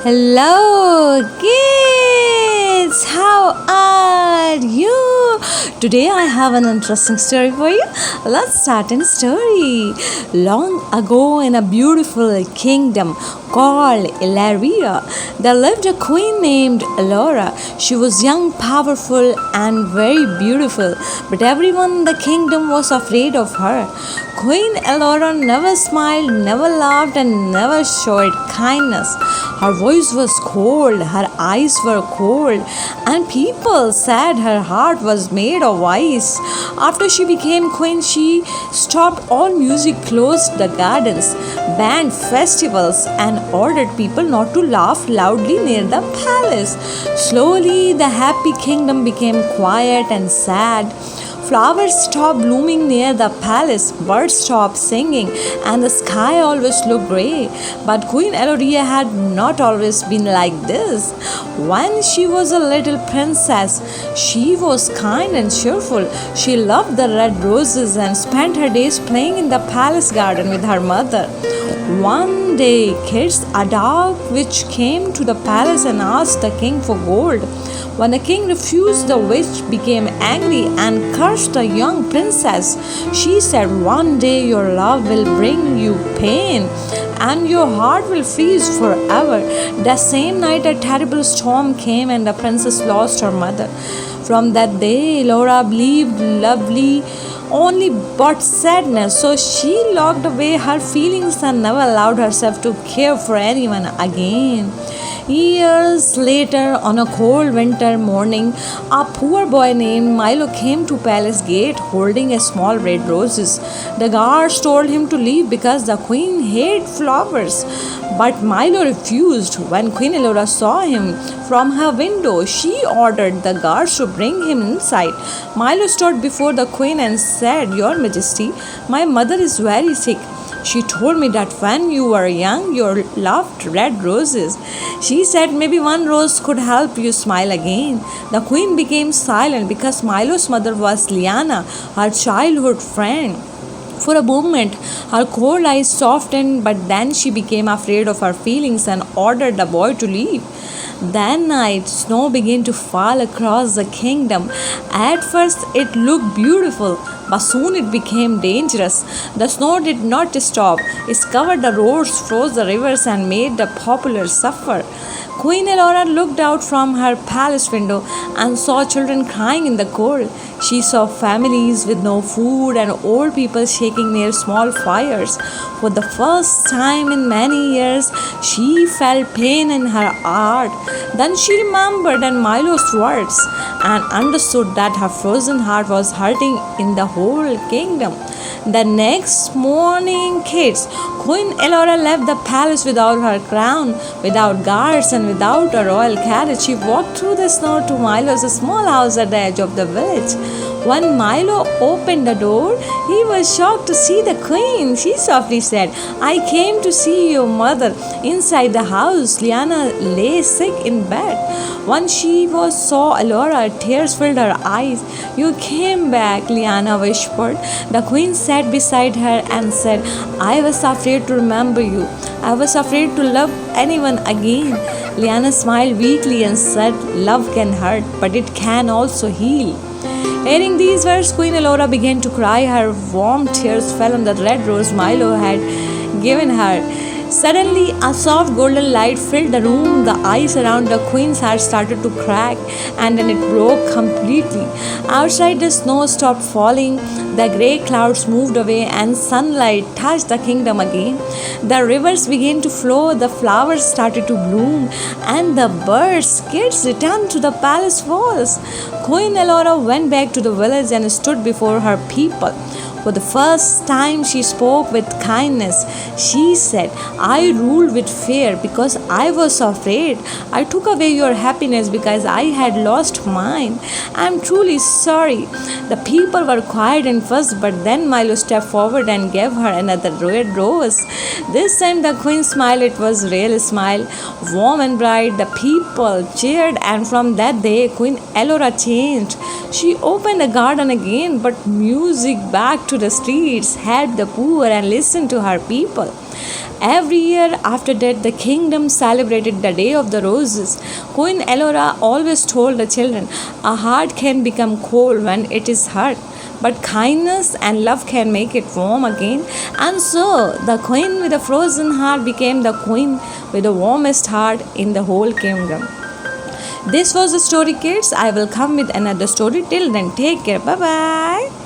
Hello, kids! How are you? Today I have an interesting story for you. Let's start a story. Long ago, in a beautiful kingdom called Elora, there lived a queen named Elora. She was young, powerful, and very beautiful, but everyone in the kingdom was afraid of her. Queen Elora never smiled, never laughed, and never showed kindness. Her voice was cold, her eyes were cold, and people said her heart was made of ice. After she became queen, she stopped all music, closed the gardens, banned festivals, and ordered people not to laugh loudly near the palace. Slowly, the happy kingdom became quiet and sad. Flowers stopped blooming near the palace, birds stopped singing, and the sky always looked grey. But Queen Elora had not always been like this. When she was a little princess, she was kind and cheerful. She loved the red roses and spent her days playing in the palace garden with her mother. One day, kids, a dog which came to the palace and asked the king for gold. When the king refused, the witch became angry and cursed the young princess. She said, "One day your love will bring you pain and your heart will freeze forever." The same night, a terrible storm came and the princess lost her mother. From that day, Laura believed lovely only but sadness, so she locked away her feelings and never allowed herself to care for anyone again. Years later, on a cold winter morning, a poor boy named Milo came to palace gate holding a small red roses. The guards told him to leave because the queen hated flowers. But Milo refused. When Queen Elora saw him from her window, she ordered the guards to bring him inside. Milo stood before the queen and said, "Your Majesty, my mother is very sick. She told me that when you were young, you loved red roses. She said maybe one rose could help you smile again." The queen became silent because Milo's mother was Liana, her childhood friend. For a moment, her cold eyes softened, but then she became afraid of her feelings and ordered the boy to leave. That night, snow began to fall across the kingdom. At first, it looked beautiful, but soon it became dangerous. The snow did not stop. It covered the roads, froze the rivers, and made the populace suffer. Queen Elora looked out from her palace window and saw children crying in the cold. She saw families with no food and old people shaking near small fires. For the first time in many years, she felt pain in her heart. Then she remembered Milo's words and understood that her frozen heart was hurting in the whole kingdom. The next morning, kids, Queen Elora left the palace without her crown, without guards, and without a royal carriage. She walked through the snow to Milo's small house at the edge of the village. When Milo opened the door, he was shocked to see the queen. She softly said, "I came to see your mother." Inside the house, Liana lay sick in bed. When saw Elora, tears filled her eyes. "You came back," Liana whispered. The queen sat beside her and said, "I was afraid to remember you. I was afraid to love anyone again." Liana smiled weakly and said, "Love can hurt, but it can also heal." Hearing these words, Queen Elora began to cry. Her warm tears fell on the red rose Milo had given her. Suddenly, a soft golden light filled the room. The ice around the queen's heart started to crack and then it broke completely. Outside, the snow stopped falling. The grey clouds moved away and sunlight touched the kingdom again. The rivers began to flow, the flowers started to bloom, and the birds, kids, returned to the palace walls. Queen Elora went back to the village and stood before her people. For the first time, she spoke with kindness. She said, "I ruled with fear because I was afraid. I took away your happiness because I had lost mine. I am truly sorry." The people were quiet and fussed, but then Milo stepped forward and gave her another red rose. This time the queen smiled. It was a real smile, warm and bright. The people cheered, and from that day, Queen Elora changed. She opened the garden again, but music back to the streets, helped the poor, and listened to her people. Every year after that, the kingdom celebrated the Day of the Roses. Queen Elora always told the children, a heart can become cold when it is hurt, but kindness and love can make it warm again. And so, the queen with a frozen heart became the queen with the warmest heart in the whole kingdom. This was the story, kids. I will come with another story. Till then, take care. Bye bye.